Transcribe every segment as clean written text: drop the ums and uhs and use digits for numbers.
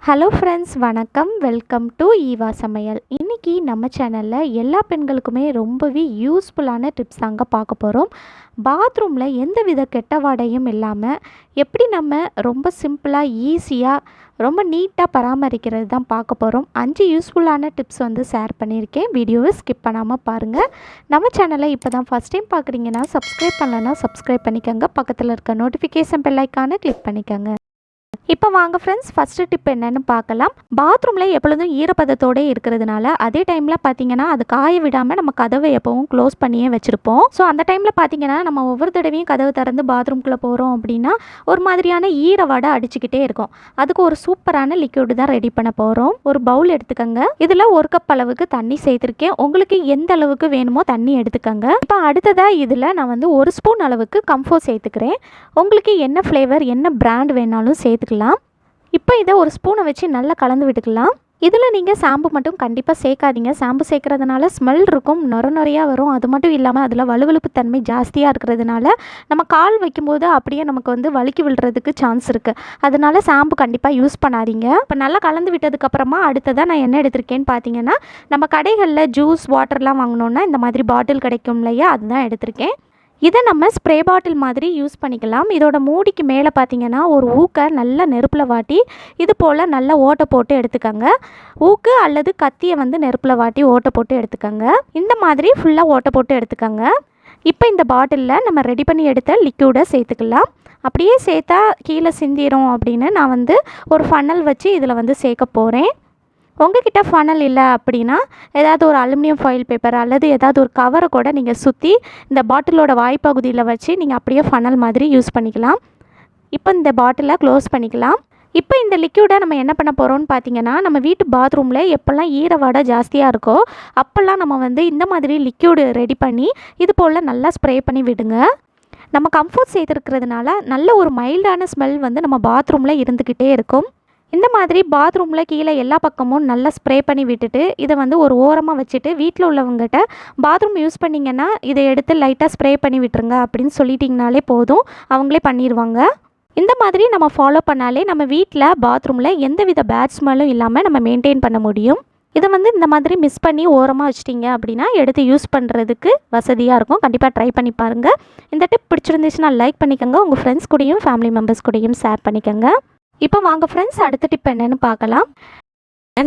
Hello friends, வணக்கம். Welcome to Eva சமையல். இன்றைக்கி நம்ம சேனலில் எல்லா பெண்களுக்குமே ரொம்பவே யூஸ்ஃபுல்லான டிப்ஸ் தாங்க பார்க்க போகிறோம். பாத்ரூமில் எந்த வித கெட்ட வாடையும் இல்லாமல் எப்படி நம்ம ரொம்ப சிம்பிளாக ஈஸியாக ரொம்ப நீட்டாக பராமரிக்கிறது தான் பார்க்க போகிறோம். 5 யூஸ்ஃபுல்லான டிப்ஸ் ஷேர் பண்ணியிருக்கேன். வீடியோவை ஸ்கிப் பண்ணாமல் பாருங்கள். நம்ம சேனலை இப்போ தான் ஃபஸ்ட் டைம் பார்க்குறீங்கன்னா சப்ஸ்கிரைப் பண்ணலைன்னா சப்ஸ்கிரைப் பண்ணிக்கோங்க. பக்கத்தில் இருக்க நோட்டிஃபிகேஷன் பெல் ஐக்கானை கிளிக் பண்ணிக்கோங்க. இப்போ வாங்க ஃப்ரெண்ட்ஸ், ஃபஸ்ட்டு டிப் என்னென்னு பார்க்கலாம். பாத்ரூமில் எப்பொழுதும் ஈரப்பதத்தோடு இருக்கிறதுனால அதே டைமில் பார்த்தீங்கன்னா அது காய விடாமல் நம்ம கதவை எப்பவும் க்ளோஸ் பண்ணியே வச்சுருப்போம். ஸோ அந்த டைமில் பார்த்தீங்கன்னா நம்ம ஒவ்வொரு தடவையும் கதவை திறந்து பாத்ரூம்குள்ளே போகிறோம் அப்படின்னா ஒரு மாதிரியான ஈர வடை அடிச்சுக்கிட்டே இருக்கும். அதுக்கு ஒரு சூப்பரான லிக்விட் தான் ரெடி பண்ண போகிறோம். ஒரு பவுல் எடுத்துக்கோங்க. இதில் 1 கப் அளவுக்கு தண்ணி சேர்த்துருக்கேன். உங்களுக்கு எந்த அளவுக்கு வேணுமோ தண்ணி எடுத்துக்கோங்க. இப்போ அடுத்ததாக இதில் நான் 1 ஸ்பூன் அளவுக்கு கம்ஃபோர்ட் சேர்த்துக்கிறேன். உங்களுக்கு என்ன ஃப்ளேவர் என்ன பிராண்ட் வேணாலும் சேர்த்துக்கலாம். இப்போ இதை ஒரு ஸ்பூனை வச்சு நல்லா கலந்து விட்டுக்கலாம். இதில் நீங்கள் ஷாம்பு மட்டும் கண்டிப்பாக சேர்க்காதீங்க. ஷாம்பு சேர்க்கறதுனால ஸ்மெல் இருக்கும், நுரையாக வரும். அது மட்டும் இல்லாமல் அதில் வலுவலுப்பு தன்மை ஜாஸ்தியாக இருக்கிறதுனால நம்ம கால் வைக்கும்போது அப்படியே நமக்கு வலிக்கி விழுறதுக்கு சான்ஸ் இருக்குது. அதனால ஷாம்பு கண்டிப்பாக யூஸ் பண்ணாதீங்க. இப்போ நல்லா கலந்து விட்டதுக்கப்புறமா அடுத்ததாக நான் என்ன எடுத்திருக்கேன்னு பார்த்தீங்கன்னா, நம்ம கடைகளில் ஜூஸ் வாட்டர்லாம் வாங்கினோன்னா இந்த மாதிரி பாட்டில் கிடைக்கும் இல்லையா, அதுதான் எடுத்திருக்கேன். இதை நம்ம ஸ்ப்ரே பாட்டில் மாதிரி யூஸ் பண்ணிக்கலாம். இதோட மூடிக்கு மேலே பார்த்தீங்கன்னா ஒரு ஊக்கை நல்லா நெருப்பில் வாட்டி இது போல் நல்லா ஓட்டை போட்டு எடுத்துக்கோங்க. ஊக்கு அல்லது கத்தியை நெருப்பில் வாட்டி ஓட்டை போட்டு எடுத்துக்கோங்க. இந்த மாதிரி ஃபுல்லாக ஓட்டை போட்டு எடுத்துக்கோங்க. இப்போ இந்த பாட்டிலில் நம்ம ரெடி பண்ணி எடுத்த லிக்யூடை சேர்த்துக்கலாம். அப்படியே சேர்த்தா கீழே சிந்திரும் அப்படின்னு நான் ஒரு ஃபனல் வச்சு இதில் சேர்க்க போகிறேன். உங்ககிட்ட ஃபனல் இல்லை அப்படின்னா ஏதாவது ஒரு அலுமினியம் ஃபாயில் பேப்பர் அல்லது ஏதாவது ஒரு கவரை கூட நீங்கள் சுற்றி இந்த பாட்டிலோட வாய்ப்பகுதியில் வச்சு நீங்கள் அப்படியே ஃபனல் மாதிரி யூஸ் பண்ணிக்கலாம். இப்போ இந்த பாட்டிலை க்ளோஸ் பண்ணிக்கலாம். இப்போ இந்த லிக்யூடை நம்ம என்ன பண்ண போகிறோம்னு பார்த்தீங்கன்னா, நம்ம வீட்டு பாத்ரூமில் எப்போல்லாம் ஈரவாடை ஜாஸ்தியாக இருக்கோ அப்போல்லாம் நம்ம இந்த மாதிரி லிக்யூடு ரெடி பண்ணி இது போல் நல்லா ஸ்ப்ரே பண்ணி விடுங்க. நம்ம கம்ஃபோர்ட் சேர்த்துருக்கிறதுனால நல்ல ஒரு மைல்டான ஸ்மெல் நம்ம பாத்ரூமில் இருந்துக்கிட்டே இருக்கும். இந்த மாதிரி பாத்ரூமில் கீழே எல்லா பக்கமும் நல்லா ஸ்ப்ரே பண்ணி விட்டுட்டு இதை ஒரு ஓரமாக வச்சுட்டு வீட்டில் உள்ளவங்ககிட்ட பாத்ரூம் யூஸ் பண்ணிங்கன்னா இதை எடுத்து லைட்டாக ஸ்ப்ரே பண்ணி விட்டுருங்க அப்படின்னு சொல்லிட்டிங்கனாலே போதும், அவங்களே பண்ணிடுவாங்க. இந்த மாதிரி நம்ம ஃபாலோ பண்ணாலே நம்ம வீட்டில் பாத்ரூமில் எந்தவித பேட் ஸ்மெல்லும் இல்லாமல் நம்ம மெயின்டைன் பண்ண முடியும். இதை இந்த மாதிரி மிஸ் பண்ணி ஓரமாக வச்சிட்டிங்க அப்படின்னா எடுத்து யூஸ் பண்ணுறதுக்கு வசதியாக இருக்கும். கண்டிப்பாக ட்ரை பண்ணி பாருங்கள். இந்த டிப் பிடிச்சிருந்துச்சுன்னா லைக் பண்ணிக்கோங்க. உங்கள் ஃப்ரெண்ட்ஸ் கூடயும் ஃபேமிலி மெம்பர்ஸ் கூடயும் ஷேர் பண்ணிக்கோங்க. இப்போ வாங்க ஃப்ரெண்ட்ஸ், அடுத்த டிப் என்னென்னு பார்க்கலாம்.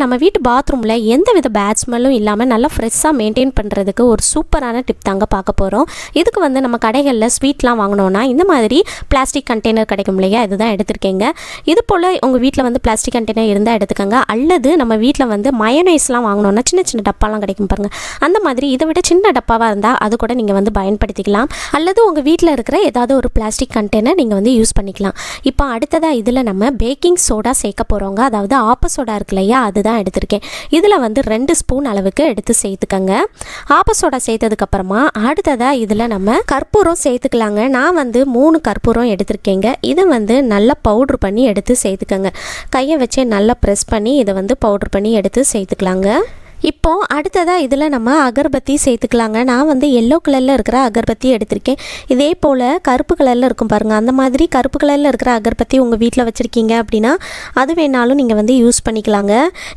நம்ம வீட்டு பாத்ரூமில் எந்த வித பேட் ஸ்மெல்லும் இல்லாமல் நல்லா ஃப்ரெஷ்ஷாக மெயின்டைன் பண்ணுறதுக்கு ஒரு சூப்பரான டிப் தாங்க பார்க்க போகிறோம். இதுக்கு நம்ம கடைகளில் ஸ்வீட்லாம் வாங்கினோன்னா இந்த மாதிரி பிளாஸ்டிக் கண்டெய்னர் கிடைக்கும் இல்லையா, இதுதான் எடுத்துருக்கேங்க. இது போல் உங்கள் வீட்டில் பிளாஸ்டிக் கண்டெய்னர் இருந்தால் எடுத்துக்கோங்க. அல்லது நம்ம வீட்டில் மயோனைஸ்லாம் வாங்கினோன்னா சின்ன சின்ன டப்பாலாம் கிடைக்கும் பாருங்கள், அந்த மாதிரி இதை விட சின்ன டப்பாவாக இருந்தால் அது கூட நீங்கள் பயன்படுத்திக்கலாம். அல்லது உங்கள் வீட்டில் இருக்கிற ஏதாவது ஒரு பிளாஸ்டிக் கண்டெய்னர் நீங்கள் யூஸ் பண்ணிக்கலாம். இப்போ அடுத்ததாக இதில் நம்ம பேக்கிங் சோடா சேர்க்க போகிறோங்க. அதாவது ஆப்ப சோடா இருக்கு இல்லையா, அது தான் எடுத்திருக்கேன். இதில் 2 ஸ்பூன் அளவுக்கு எடுத்து சேர்த்துக்கங்க. ஆப்ப சோடா சேர்த்ததுக்கப்புறமா அடுத்ததாக இதில் நம்ம கற்பூரம் சேர்த்துக்கலாங்க. நான் 3 கற்பூரம் எடுத்திருக்கேங்க. இதை நல்லா பவுட்ரு பண்ணி எடுத்து சேர்த்துக்கங்க. கையை வச்சு நல்லா ப்ரெஸ் பண்ணி இதை பவுட்ரு பண்ணி எடுத்து சேர்த்துக்கலாங்க. இப்போது அடுத்ததாக இதில் நம்ம அகர்பத்தி சேர்த்துக்கலாங்க. நான் எல்லோ கலரில் இருக்கிற அகர்பத்தி எடுத்திருக்கேன். இதே போல் கருப்பு கலரில் இருக்கும் பாருங்கள், அந்த மாதிரி கருப்பு கலரில் இருக்கிற அகர்பத்தி உங்கள் வீட்டில் வச்சுருக்கீங்க அப்படின்னா அது வேணாலும் நீங்கள் யூஸ் பண்ணிக்கலாங்க.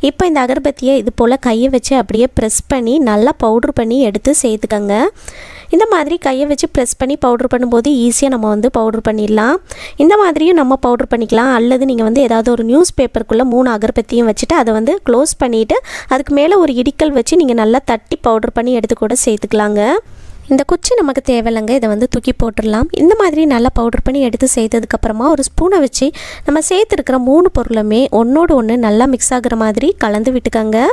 இப்போ இந்த அகர்பத்தியை இது போல் கையை வச்சு அப்படியே ப்ரெஸ் பண்ணி நல்லா பவுட்ரு பண்ணி எடுத்து சேர்த்துக்கங்க. இந்த மாதிரி கையை வச்சு ப்ரெஸ் பண்ணி பவுட்ரு பண்ணும்போது ஈஸியாக நம்ம பவுட்ரு பண்ணிடலாம். இந்த மாதிரியும் நம்ம பவுட்ரு பண்ணிக்கலாம். அல்லது நீங்கள் ஏதாவது ஒரு நியூஸ் பேப்பருக்குள்ளே 3 அகர்பத்தியும் வச்சுட்டு அதை க்ளோஸ் பண்ணிவிட்டு அதுக்கு மேலே ஒரு இடிக்கல் வச்சு நீங்கள் நல்லா தட்டி பவுட்ரு பண்ணி எடுத்து கூட சேர்த்துக்கலாங்க. இந்த குச்சி நமக்கு தேவையில்லைங்க, இதை தூக்கி போட்டுடலாம். இந்த மாதிரி நல்லா பவுட்ரு பண்ணி எடுத்து சேர்த்ததுக்கப்புறமா ஒரு ஸ்பூனை வச்சு நம்ம சேர்த்துருக்கிற 3 பொருளுமே ஒன்றோடு ஒன்று நல்லா மிக்ஸ் ஆகிற மாதிரி கலந்து விட்டுக்கங்க.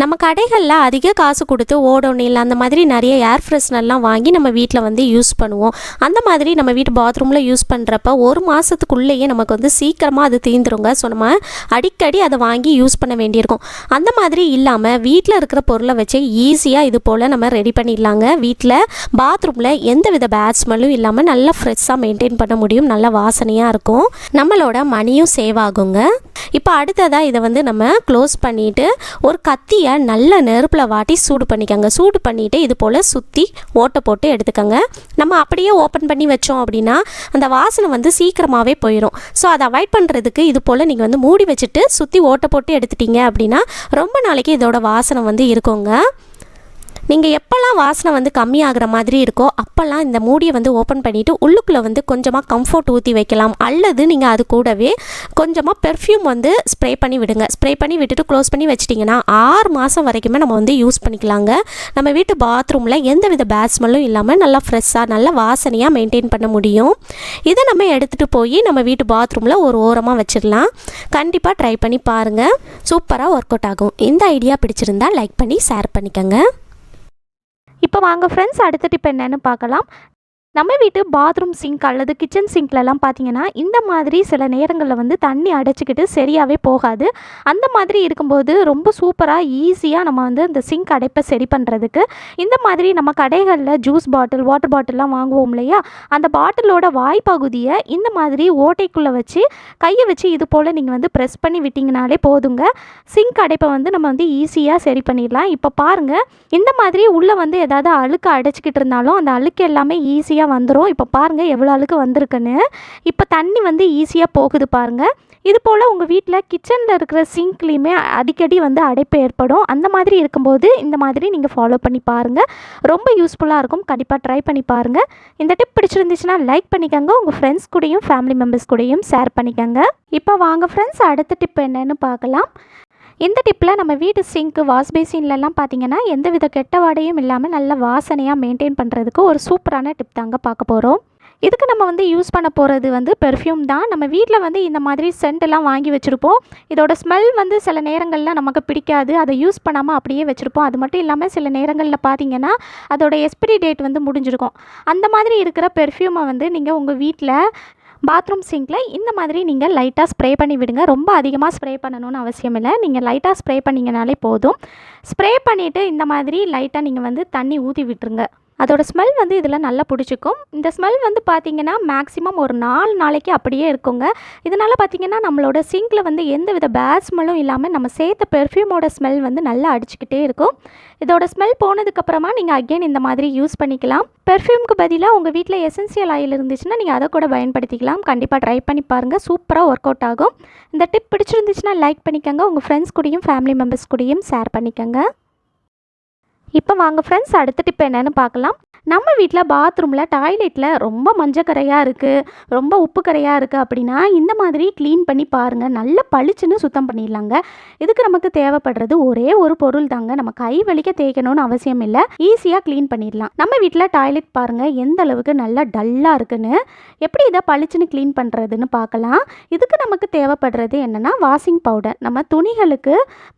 நம்ம கடைகளில் அதிக காசு கொடுத்து ஓடோனில் அந்த மாதிரி நிறைய ஏர் ஃப்ரெஷ்னர்லாம் வாங்கி நம்ம வீட்டில் யூஸ் பண்ணுவோம். அந்த மாதிரி நம்ம வீட்டு பாத்ரூமில் யூஸ் பண்ணுறப்ப 1 மாதத்துக்குள்ளேயே நமக்கு சீக்கிரமாக அது தீந்துருங்க. ஸோ நம்ம அடிக்கடி அதை வாங்கி யூஸ் பண்ண வேண்டியிருக்கும். அந்த மாதிரி இல்லாமல் வீட்டில் இருக்கிற பொருளை வச்சு ஈஸியாக இது போல் நம்ம ரெடி பண்ணிடலாங்க. வீட்டில் பாத்ரூமில் எந்த வித பேட் ஸ்மெல்லும் இல்லாமல் நல்லா ஃப்ரெஷ்ஷாக மெயின்டைன் பண்ண முடியும். நல்லா வாசனையாக இருக்கும், நம்மளோட மணியும் சேவ் ஆகுங்க. இப்போ அடுத்ததாக இதை நம்ம க்ளோஸ் பண்ணிவிட்டு ஒரு கத்தி சுத்தியை நல்ல நெருப்பில் வாட்டி சூடு பண்ணிக்கோங்க. சூடு பண்ணிவிட்டு இது போல் சுற்றி ஓட்டை போட்டு எடுத்துக்கோங்க. நம்ம அப்படியே ஓப்பன் பண்ணி வச்சோம் அப்படின்னா அந்த வாசனை வந்து சீக்கிரமாகவே போயிடும். ஸோ அதை அவாய்ட் பண்ணுறதுக்கு இது போல் நீங்கள் வந்து மூடி வச்சுட்டு சுற்றி ஓட்டை போட்டு எடுத்துட்டீங்க அப்படின்னா ரொம்ப நாளைக்கு இதோட வாசனை வந்து இருக்குங்க. நீங்கள் எப்போல்லாம் வாசனை வந்து கம்மியாகிற மாதிரி இருக்கோ அப்போல்லாம் இந்த மூடியை வந்து ஓப்பன் பண்ணிவிட்டு உள்ளுக்குள்ளே வந்து கொஞ்சமாக கம்ஃபர்ட் ஊற்றி வைக்கலாம். அல்லது நீங்கள் அது கூடவே கொஞ்சமாக பெர்ஃப்யூம் வந்து ஸ்ப்ரே பண்ணி விடுங்க. ஸ்ப்ரே பண்ணி விட்டுட்டு க்ளோஸ் பண்ணி வச்சிட்டிங்கன்னா 6 மாதம் வரைக்குமே நம்ம வந்து யூஸ் பண்ணிக்கலாங்க. நம்ம வீட்டு பாத்ரூமில் எந்த வித பேட் ஸ்மெல்லும் இல்லாமல் நல்லா ஃப்ரெஷ்ஷாக நல்ல வாசனையாக மெயின்டைன் பண்ண முடியும். இதை நம்ம எடுத்துகிட்டு போய் நம்ம வீட்டு பாத்ரூமில் ஒரு ஓரமாக வச்சிடலாம். கண்டிப்பாக ட்ரை பண்ணி பாருங்கள், சூப்பராக ஒர்க் அவுட் ஆகும். இந்த ஐடியா பிடிச்சிருந்தா லைக் பண்ணி ஷேர் பண்ணிக்கோங்க. இப்போ வாங்க ஃப்ரெண்ட்ஸ், அடுத்த டிப் என்னன்னு பார்க்கலாம். நம்ம வீட்டு பாத்ரூம் சிங்க் அல்லது கிச்சன் சிங்க்லலாம் பார்த்தீங்கன்னா இந்த மாதிரி சில நேரங்களில் வந்து தண்ணி அடைச்சிக்கிட்டு சரியாகவே போகாது. அந்த மாதிரி இருக்கும்போது ரொம்ப சூப்பராக ஈஸியாக நம்ம வந்து இந்த சிங்க் அடைப்பை சரி பண்ணுறதுக்கு இந்த மாதிரி நம்ம கடைகளில் ஜூஸ் பாட்டில் வாட்டர் பாட்டில்லாம் வாங்குவோம் இல்லையா, அந்த பாட்டிலோட வாய்ப்பகுதியை இந்த மாதிரி ஓட்டைக்குள்ளே வச்சு கையை வச்சு இது போல் நீங்கள் வந்து ப்ரெஸ் பண்ணி விட்டிங்கனாலே போதுங்க. சிங்க் அடைப்பை வந்து நம்ம வந்து ஈஸியாக சரி பண்ணிடலாம். இப்போ பாருங்கள், இந்த மாதிரி உள்ளே வந்து ஏதாவது அழுக்கு அடைச்சிக்கிட்டு இருந்தாலும் அந்த அழுக்கு எல்லாமே ஈஸியாக வந்துடும். இப்போ பாருங்கள் எவ்வளோ அழுக்கு வந்திருக்குன்னு. இப்போ தண்ணி வந்து ஈஸியாக போகுது பாருங்கள். இது போல் உங்கள் வீட்டில் கிச்சனில் இருக்கிற சிங்க்லேயுமே அடிக்கடி வந்து அடைப்பு ஏற்படும். அந்த மாதிரி இருக்கும்போது இந்த மாதிரி நீங்கள் ஃபாலோ பண்ணி பாருங்கள், ரொம்ப யூஸ்ஃபுல்லாக இருக்கும். கண்டிப்பாக ட்ரை பண்ணி பாருங்கள். இந்த டிப் பிடிச்சிருந்துச்சுன்னா லைக் பண்ணிக்கோங்க, உங்கள் ஃப்ரெண்ட்ஸ் கூடயும் ஃபேமிலி மெம்பர்ஸ் கூடயும் ஷேர் பண்ணிக்கோங்க. இப்போ வாங்க ஃப்ரெண்ட்ஸ், அடுத்த டிப் என்னன்னு பார்க்கலாம். இந்த டிப்பில் நம்ம வீட்டு சிங்க்கு வாஷ் பேசின்லலாம் பார்த்தீங்கன்னா எந்த வித கெட்ட வாடையும் இல்லாமல் நல்ல வாசனையாக மெயின்டைன் பண்ணுறதுக்கு ஒரு சூப்பரான டிப் தாங்க பார்க்க போகிறோம். இதுக்கு நம்ம வந்து யூஸ் பண்ண போகிறது வந்து பெர்ஃப்யூம் தான். நம்ம வீட்டில் வந்து இந்த மாதிரி சென்ட்டெல்லாம் வாங்கி வச்சுருப்போம். இதோட ஸ்மெல் வந்து சில நேரங்களில் நமக்கு பிடிக்காது, அதை யூஸ் பண்ணாமல் அப்படியே வச்சுருப்போம். அது மட்டும் இல்லாமல் சில நேரங்களில் பார்த்தீங்கன்னா அதோட எக்ஸ்பிரி டேட் வந்து முடிஞ்சிருக்கும். அந்த மாதிரி இருக்கிற பெர்ஃப்யூமை வந்து நீங்கள் உங்கள் வீட்டில் பாத்ரூம் சிங்கில் இந்த மாதிரி நீங்கள் லைட்டாக ஸ்ப்ரே பண்ணி விடுங்க. ரொம்ப அதிகமாக ஸ்ப்ரே பண்ணணும்னு அவசியம் இல்லை, நீங்கள் லைட்டாக ஸ்ப்ரே பண்ணிங்கனாலே போதும். ஸ்ப்ரே பண்ணிவிட்டு இந்த மாதிரி லைட்டாக நீங்கள் வந்து தண்ணி ஊற்றி விட்டுருங்க. அதோட ஸ்மெல் வந்து இதில் நல்லா பிடிச்சிக்கும். இந்த ஸ்மெல் வந்து பார்த்திங்கன்னா மேக்ஸிமம் ஒரு 4 நாளைக்கு அப்படியே இருக்குங்க. இதனால் பார்த்திங்கன்னா நம்மளோட சிங்கில் வந்து எந்த வித பேட் ஸ்மெல்லும் இல்லாமல் நம்ம சேர்த்த பெர்ஃப்யூமோட ஸ்மெல் வந்து நல்லா அடிச்சுக்கிட்டே இருக்கும். இதோட ஸ்மெல் போனதுக்கப்புறமா நீங்கள் அகெயின் இந்த மாதிரி யூஸ் பண்ணிக்கலாம். பெர்ஃப்யூமுக்கு பதிலாக உங்கள் வீட்டில் எசென்சியல் ஆயில் இருந்துச்சுன்னா நீங்கள் அதை கூட பயன்படுத்திக்கலாம். கண்டிப்பாக ட்ரை பண்ணி பாருங்கள், சூப்பராக ஒர்க் அவுட் ஆகும். இந்த டிப் பிடிச்சிருந்துச்சுன்னா லைக் பண்ணிக்கோங்க, உங்கள் ஃப்ரெண்ட்ஸ் கூடயும் ஃபேமிலி மெம்பர்ஸ் கூடயும் ஷேர் பண்ணிக்கோங்க. இப்போ வாங்க ஃப்ரெண்ட்ஸ், அடுத்த டிப் என்னன்னு பார்க்கலாம். நம்ம வீட்டில் பாத்ரூமில் டாய்லெட்டில் ரொம்ப மஞ்சக்கரையாக இருக்குது, ரொம்ப உப்பு கரையாக இருக்குது அப்படின்னா இந்த மாதிரி க்ளீன் பண்ணி பாருங்கள், நல்லா பளிச்சுன்னு சுத்தம் பண்ணிடலாங்க. இதுக்கு நமக்கு தேவைப்படுறது ஒரே ஒரு பொருள் தாங்க. நம்ம கை வலிக்க தேய்க்கணும்னு அவசியம் இல்லை, ஈஸியாக க்ளீன் பண்ணிடலாம். நம்ம வீட்டில் டாய்லெட் பாருங்கள் எந்த அளவுக்கு நல்லா டல்லாக இருக்குன்னு. எப்படி இதை பளிச்சுன்னு க்ளீன் பண்ணுறதுன்னு பார்க்கலாம். இதுக்கு நமக்கு தேவைப்படுறது என்னென்னா வாஷிங் பவுடர். நம்ம துணிகளுக்கு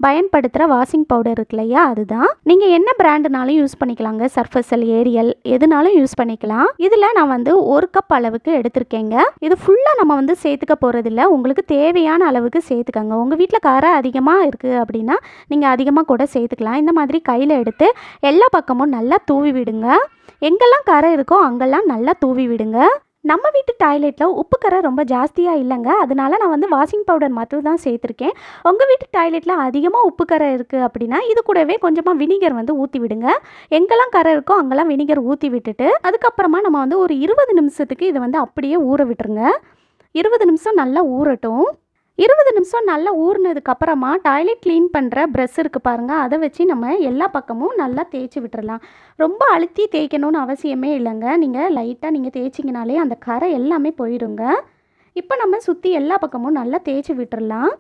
பயன்படுத்துகிற வாஷிங் பவுடர் இருக்கு இல்லையா, அதுதான். நீங்கள் என்ன பிராண்டுனாலும் யூஸ் பண்ணிக்கலாங்க, சர்ஃபெக்சல், ஏரியல் எதுனாலும் யூஸ் பண்ணிக்கலாம். இதில் நான் வந்து 1 கப் அளவுக்கு எடுத்திருக்கேங்க. இது ஃபுல்லாக நம்ம வந்து சேர்த்துக்க போகிறதில்ல, உங்களுக்கு தேவையான அளவுக்கு சேர்த்துக்கங்க. உங்கள் வீட்டில் கரை அதிகமாக இருக்குது அப்படின்னா நீங்கள் அதிகமாக கூட சேர்த்துக்கலாம். இந்த மாதிரி கையில் எடுத்து எல்லா பக்கமும் நல்லா தூவி விடுங்க. எங்கெல்லாம் கரை இருக்கோ அங்கெல்லாம் நல்லா தூவி விடுங்க. நம்ம வீட்டு டாய்லெட்டில் உப்பு கரை ரொம்ப ஜாஸ்தியாக இல்லைங்க, அதனால நான் வந்து வாஷிங் பவுடர் மட்டும் தான் சேர்த்துருக்கேன். உங்கள் வீட்டு டாய்லெட்டில் அதிகமாக உப்பு கரை இருக்குது அப்படின்னா இது கூடவே கொஞ்சமாக வினிகர் வந்து ஊற்றி விடுங்க. எங்கெல்லாம் கரை இருக்கோ அங்கெல்லாம் வினிகர் ஊற்றி விட்டுட்டு அதுக்கப்புறமா நம்ம வந்து ஒரு 20 நிமிஷத்துக்கு இதை வந்து அப்படியே ஊற விட்டுருங்க. 20 நிமிஷம் நல்லா ஊறட்டும். 20 நிமிஷம் நல்லா ஊறினதுக்கப்புறமா டாய்லெட் க்ளீன் பண்ணுற ப்ரஷ் இருக்குது பாருங்கள், அதை வச்சு நம்ம எல்லா பக்கமும் நல்லா தேய்ச்சி விட்டுறலாம். ரொம்ப அழுத்தி தேய்க்கணும்னு அவசியமே இல்லைங்க, நீங்கள் லைட்டாக நீங்கள் தேய்ச்சிங்கனாலே அந்த கரை எல்லாமே போயிடுங்க. இப்போ நம்ம சுற்றி எல்லா பக்கமும் நல்லா தேய்ச்சி விட்டுறலாம்.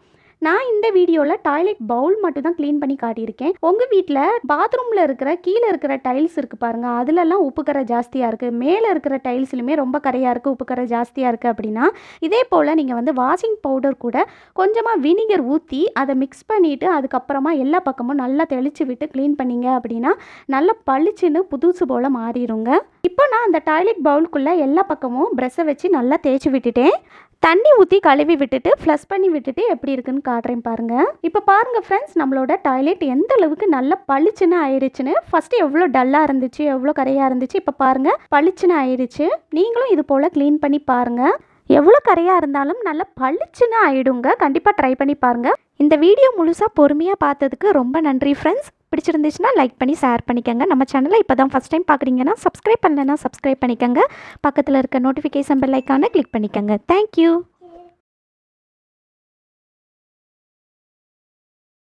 நான் இந்த வீடியோவில் டாய்லெட் பவுல் மட்டும் தான் க்ளீன் பண்ணி காட்டியிருக்கேன். உங்கள் வீட்டில் பாத்ரூமில் இருக்கிற கீழே இருக்கிற டைல்ஸ் இருக்குது பாருங்கள், அதிலெல்லாம் உப்பு கரை ஜாஸ்தியாக இருக்குது, மேலே இருக்கிற டைல்ஸ்லையுமே ரொம்ப கரையாக இருக்குது, உப்பு கரை ஜாஸ்தியாக இருக்குது அப்படின்னா இதே போல் நீங்கள் வந்து வாஷிங் பவுடர் கூட கொஞ்சமாக வினிகர் ஊற்றி அதை மிக்ஸ் பண்ணிவிட்டு அதுக்கப்புறமா எல்லா பக்கமும் நல்லா தெளித்து விட்டு க்ளீன் பண்ணிங்க அப்படின்னா நல்லா பளிச்சுன்னு புதுசு போல் மாறிடுங்க. இப்போ நான் அந்த டாய்லெட் பவுலுக்குள்ளே எல்லா பக்கமும் ப்ரெஷ்ஷை வச்சு நல்லா தேய்ச்சி விட்டுட்டேன். தண்ணி ஊற்றி கழுவி விட்டுட்டு ஃப்ளஷ் பண்ணி விட்டுட்டு எப்படி இருக்குன்னு காட்டுறேன் பாருங்கள். இப்போ பாருங்கள் ஃப்ரெண்ட்ஸ், நம்மளோட டாய்லெட் எந்த அளவுக்கு நல்லா பளிச்சுன்னு ஆயிடுச்சுன்னு. ஃபஸ்ட்டு எவ்வளோ டல்லாக இருந்துச்சு, எவ்வளோ கரையாக இருந்துச்சு, இப்போ பாருங்கள் பளிச்சுன்னு ஆயிடுச்சு. நீங்களும் இது போல் க்ளீன் பண்ணி பாருங்கள். எவ்வளோ கரையாக இருந்தாலும் நல்லா பளிச்சுன்னு ஆகிடுங்க. கண்டிப்பாக ட்ரை பண்ணி பாருங்கள். இந்த வீடியோ முழுசாக பொறுமையாக பார்த்ததுக்கு ரொம்ப நன்றி ஃப்ரெண்ட்ஸ். பிடிச்சிருந்துச்சுன்னா லைக் பண்ணி ஷேர் பண்ணிக்கோங்க. நம்ம சேனலை இப்போ தான் ஃபஸ்ட் டைம் பார்க்குறீங்கன்னா சப்ஸ்கிரைப் பண்ணலைன்னா சப்ஸ்கிரைப் பண்ணிக்கோங்க. பக்கத்தில் இருக்க நோட்டிஃபிகேஷன் பெல் ஐக்கானை கிளிக் பண்ணிக்கோங்க. தேங்க்யூ.